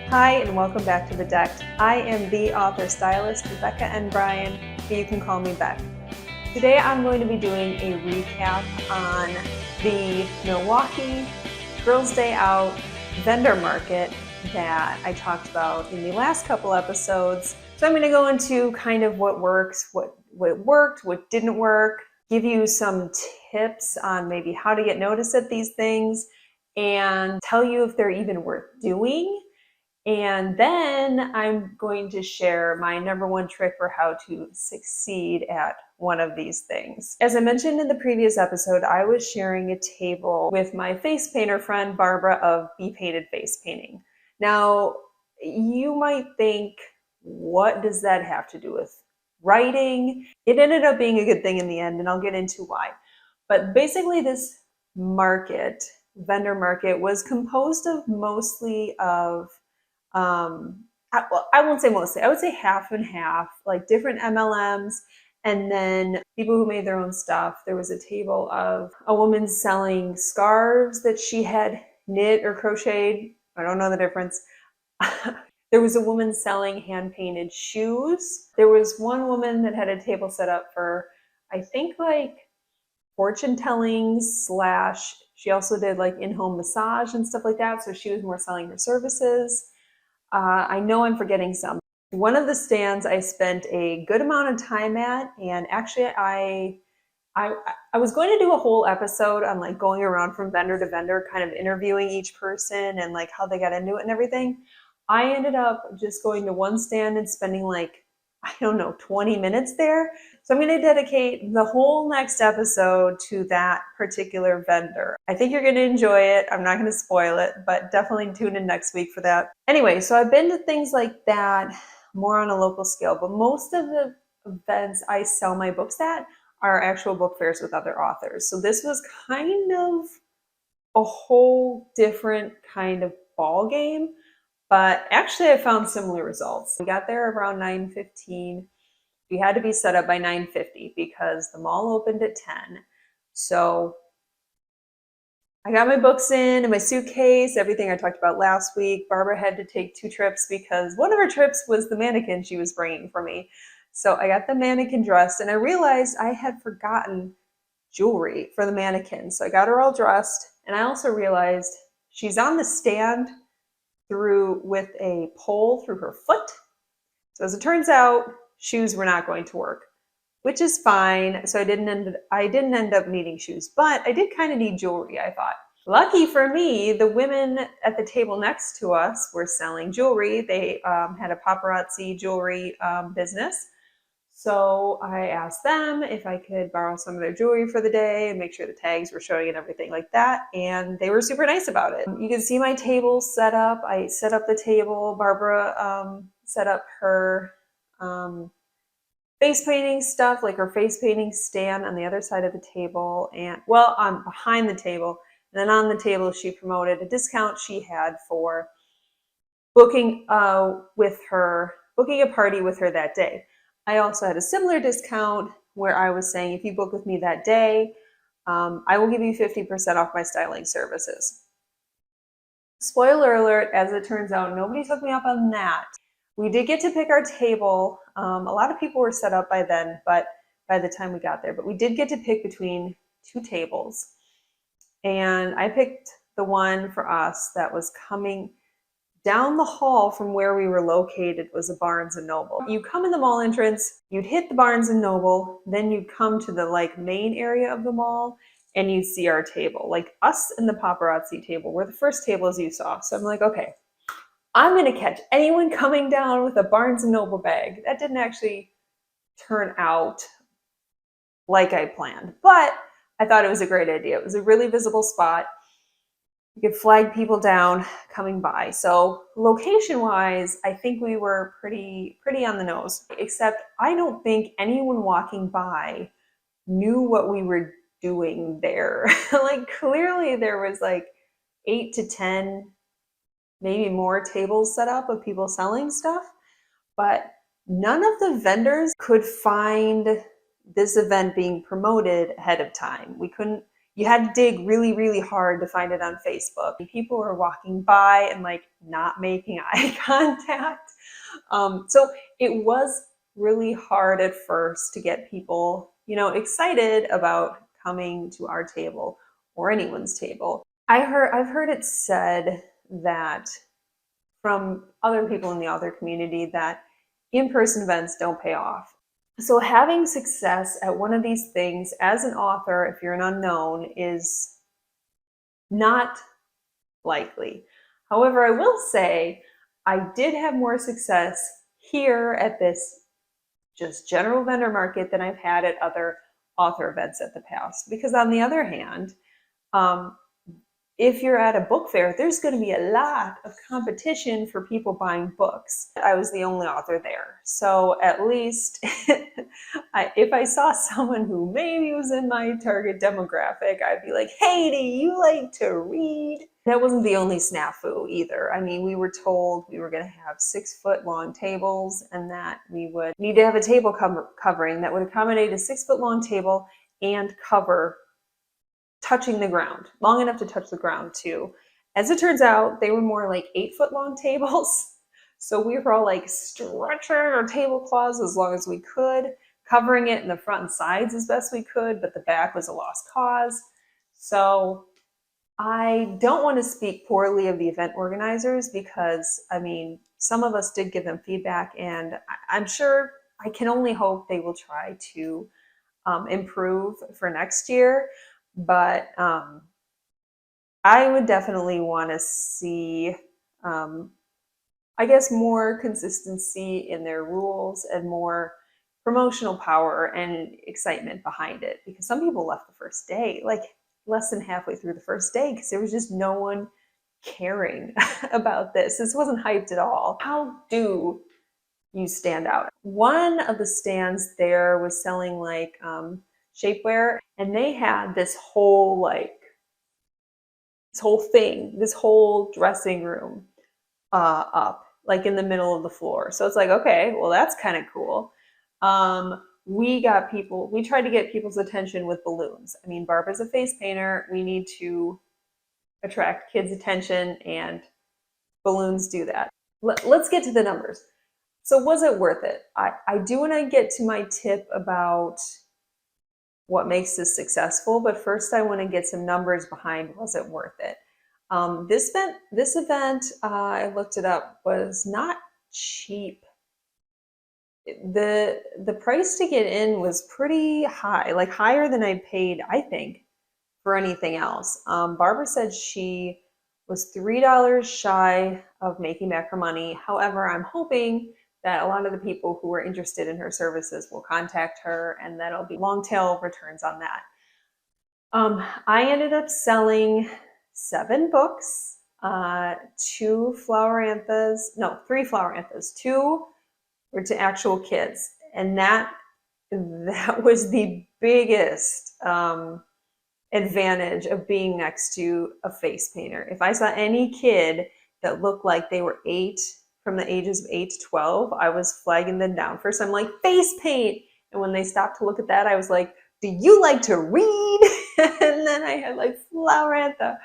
Hi, and welcome back to The Decked. I am the author stylist, Rebecca N. Bryan, but you can call me Beck. Today I'm going to be doing a recap on the Milwaukee Girls' Day Out vendor market that I talked about in the last couple episodes. So I'm going to go into kind of what works, what worked, what didn't work, give you some tips on maybe how to get noticed at these things, and tell you if they're even worth doing. And then I'm going to share my number one trick for how to succeed at one of these things. As I mentioned in the previous episode, I was sharing a table with my face painter friend, Barbara of Be Painted Face Painting. Now, you might think, what does that have to do with writing? It ended up being a good thing in the end, and I'll get into why. But basically, this vendor market, was composed of mostly of I won't say mostly, I would say half and half, like different MLMs, and then people who made their own stuff. There was a table of a woman selling scarves that she had knit or crocheted. I don't know the difference. There was a woman selling hand-painted shoes. There was one woman that had a table set up for, I think, like fortune telling / she also did like in-home massage and stuff like that. So she was more selling her services. I know I'm forgetting some. One of the stands I spent a good amount of time at, and actually I was going to do a whole episode on like going around from vendor to vendor, kind of interviewing each person and like how they got into it and everything. I ended up just going to one stand and spending like, I don't know, 20 minutes there. So I'm going to dedicate the whole next episode to that particular vendor. I think you're going to enjoy it. I'm not going to spoil it, but definitely tune in next week for that. Anyway, so I've been to things like that more on a local scale, but most of the events I sell my books at are actual book fairs with other authors. So this was kind of a whole different kind of ball game. But actually, I found similar results. We got there around 9:15. We had to be set up by 9:50 because the mall opened at 10. So I got my books in my suitcase, everything I talked about last week. Barbara had to take 2 trips because one of her trips was the mannequin she was bringing for me. So I got the mannequin dressed, and I realized I had forgotten jewelry for the mannequin. So I got her all dressed, and I also realized she's on the stand with a pole through her foot. So as it turns out, shoes were not going to work, which is fine. So I didn't end up needing shoes, but I did kind of need jewelry, I thought. Lucky for me, the women at the table next to us were selling jewelry. They had a paparazzi jewelry business. So I asked them if I could borrow some of their jewelry for the day and make sure the tags were showing and everything like that. And they were super nice about it. You can see my table set up. I set up the table. Barbara set up her face painting stuff, like her face painting stand on the other side of the table, and on behind the table. And then on the table, she promoted a discount she had for booking booking a party with her that day. I also had a similar discount where I was saying, if you book with me that day, I will give you 50% off my styling services. Spoiler alert, as it turns out, nobody took me up on that. We did get to pick our table. A lot of people were set up by then, but by the time we got there, but we did get to pick between 2 tables. And I picked the one for us that was coming down the hall from where we were located. Was a Barnes & Noble. You come in the mall entrance, you'd hit the Barnes & Noble, then you'd come to the like main area of the mall, and you see our table. Like us and the paparazzi table were the first tables you saw. So I'm like, okay, I'm going to catch anyone coming down with a Barnes & Noble bag. That didn't actually turn out like I planned, but I thought it was a great idea. It was a really visible spot. You could flag people down coming by. So location-wise, I think we were pretty on the nose, except I don't think anyone walking by knew what we were doing there. Like clearly there was like 8 to 10, maybe more tables set up of people selling stuff, but none of the vendors could find this event being promoted ahead of time. We couldn't you had to dig really, really hard to find it on Facebook. People were walking by and like not making eye contact. So it was really hard at first to get people, excited about coming to our table or anyone's table. I've heard it said that from other people in the author community that in-person events don't pay off. So having success at one of these things as an author, if you're an unknown, is not likely. However, I will say I did have more success here at this just general vendor market than I've had at other author events at the past. Because on the other hand, if you're at a book fair, there's going to be a lot of competition for people buying books. I was the only author there. So at least if I saw someone who maybe was in my target demographic, I'd be like, hey, do you like to read? That wasn't the only snafu either. I mean, we were told we were going to have 6-foot long tables and that we would need to have a table covering that would accommodate a 6-foot long table and cover touching the ground, long enough to touch the ground too. As it turns out, they were more like 8-foot long tables. So we were all like stretching our tablecloths as long as we could, covering it in the front and sides as best we could, but the back was a lost cause. So I don't want to speak poorly of the event organizers because, I mean, some of us did give them feedback, and I'm sure, I can only hope they will try to improve for next year. But I would definitely want to see, I guess, more consistency in their rules and more promotional power and excitement behind it. Because some people left the first day, like less than halfway through the first day, because there was just no one caring about this. This wasn't hyped at all. How do you stand out? One of the stands there was selling like shapewear, and they had this whole this whole dressing room up like in the middle of the floor. So it's like, okay, well, that's kind of cool. We tried to get people's attention with balloons. I mean, Barbara's a face painter. We need to attract kids' attention, and balloons do that. Let's get to the numbers. So was it worth it? I do want to get to my tip about what makes this successful, but first I want to get some numbers behind, was it worth it? This event, I looked it up, was not cheap. The price to get in was pretty high, like higher than I paid, I think, for anything else. Barbara said she was $3 shy of making back her money. However, I'm hoping that a lot of the people who are interested in her services will contact her, and that'll be long tail returns on that. I ended up selling 7 books, 3 Floweranthas. 2 were to actual kids, and that was the biggest advantage of being next to a face painter. If I saw any kid that looked like they were 8, from the ages of 8 to 12, I was flagging them down. First, I'm like, face paint. And when they stopped to look at that, I was like, do you like to read? And then I had like Flowerantha.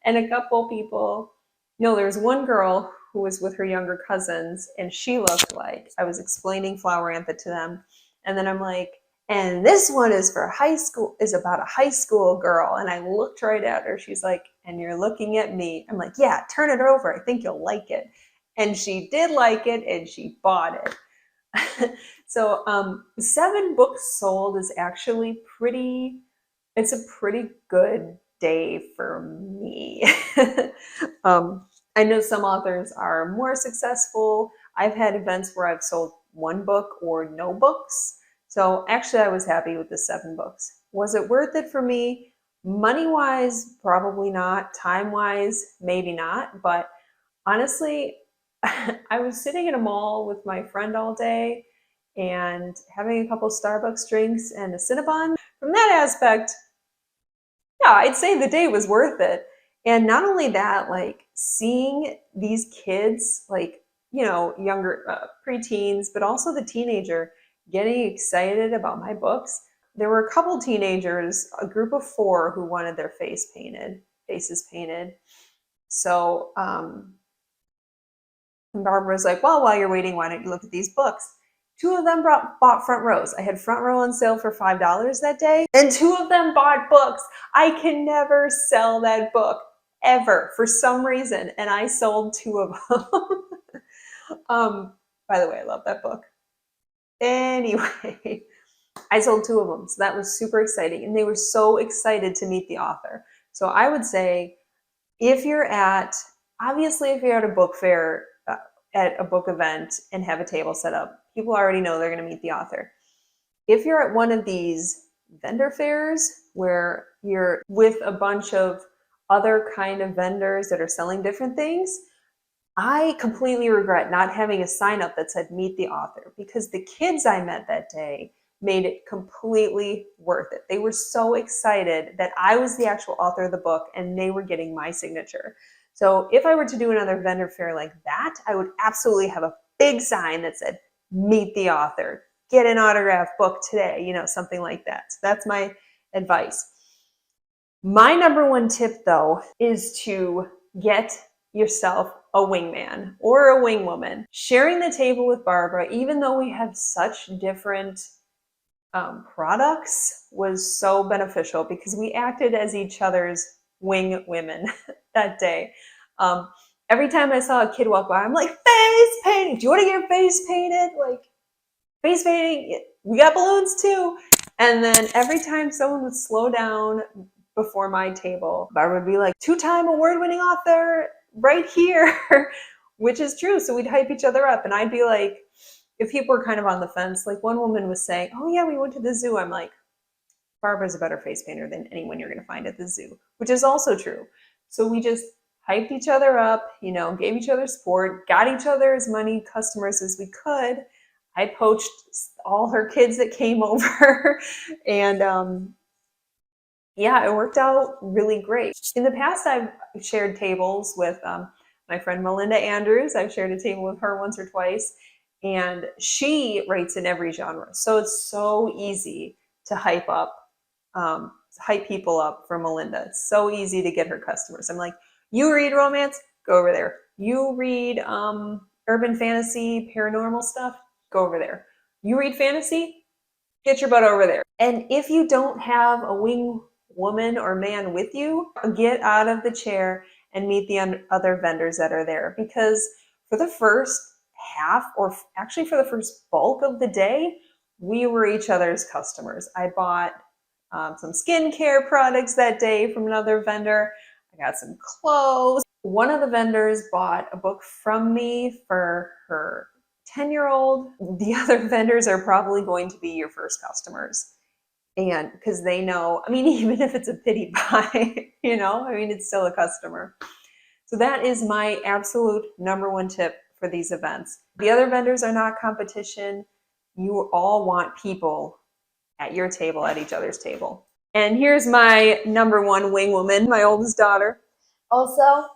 And a couple people, no, there was one girl who was with her younger cousins, and she looked like I was explaining Flowerantha to them. And then I'm like, and this one is for high school, is about a high school girl. And I looked right at her. She's like, and you're looking at me. I'm like, yeah, turn it over. I think you'll like it. And she did like it, and she bought it. So 7 books sold is actually it's a pretty good day for me. I know some authors are more successful. I've had events where I've sold 1 book or no books. So actually I was happy with the 7 books. Was it worth it for me? Money-wise, probably not. Time-wise, maybe not. But honestly, I was sitting in a mall with my friend all day and having a couple Starbucks drinks and a Cinnabon. From that aspect, yeah, I'd say the day was worth it. And not only that, like seeing these kids, like, younger preteens, but also the teenager getting excited about my books there were a couple teenagers, a group of 4 who wanted their faces painted. So and Barbara was like, well, while you're waiting, why don't you look at these books? 2 of them bought front rows. I had front row on sale for $5 that day, and 2 of them bought books. I can never sell that book ever for some reason, and I sold 2 of them. By the way, I love that book. Anyway, I sold 2 of them, so that was super exciting, and they were so excited to meet the author. So I would say, if you're at a book fair, at a book event and have a table set up, people already know they're going to meet the author. If you're at one of these vendor fairs where you're with a bunch of other kind of vendors that are selling different things, I completely regret not having a sign up that said meet the author, because the kids I met that day made it completely worth it. They were so excited that I was the actual author of the book and they were getting my signature. So if I were to do another vendor fair like that, I would absolutely have a big sign that said, meet the author, get an autographed book today, something like that. So that's my advice. My number 1 tip, though, is to get yourself a wingman or a wingwoman. Sharing the table with Barbara, even though we have such different products, was so beneficial because we acted as each other's wing women that day. Every time I saw a kid walk by, I'm like, face painting. Do you want to get your face painted? Like, face painting. We got balloons too. And then every time someone would slow down before my table, Barbara would be like, 2-time award-winning author right here, which is true. So we'd hype each other up. And I'd be like, if people were kind of on the fence, like one woman was saying, oh yeah, we went to the zoo. I'm like, Barbara's a better face painter than anyone you're going to find at the zoo, which is also true. So we just hyped each other up, gave each other support, got each other as many customers as we could. I poached all her kids that came over and yeah, it worked out really great. In the past, I've shared tables with my friend Melinda Andrews. I've shared a table with her once or twice, and she writes in every genre. So it's so easy to hype people up for Melinda. It's so easy to get her customers. I'm like, you read romance? Go over there. You read urban fantasy, paranormal stuff? Go over there. You read fantasy? Get your butt over there. And if you don't have a wing woman or man with you, get out of the chair and meet the other vendors that are there. Because for the first half, or actually for the first bulk of the day, we were each other's customers. I bought some skincare products that day from another vendor. I got some clothes. One of the vendors bought a book from me for her 10-year-old. The other vendors are probably going to be your first customers. And because they know, even if it's a pity buy, it's still a customer. So that is my absolute number 1 tip for these events. The other vendors are not competition. You all want people at your table, at each other's table. And here's my number 1 wing woman, my oldest daughter. Also,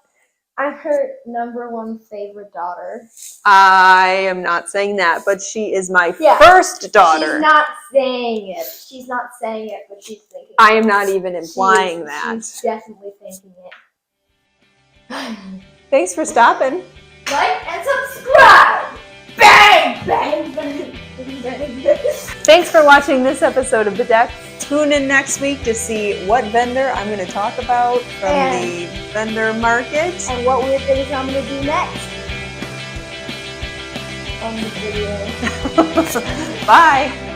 I'm her number 1 favorite daughter. I am not saying that, but she is my first daughter. She's not saying it. She's not saying it, but she's thinking it. I am not even implying that. She's definitely thinking it. Thanks for stopping. Like and subscribe! Bang! Bang! Bang! Bang! Bang! Thanks for watching this episode of The Deck. Tune in next week to see what vendor I'm going to talk about from the vendor market. And what weird things I'm going to do next on the video. Bye!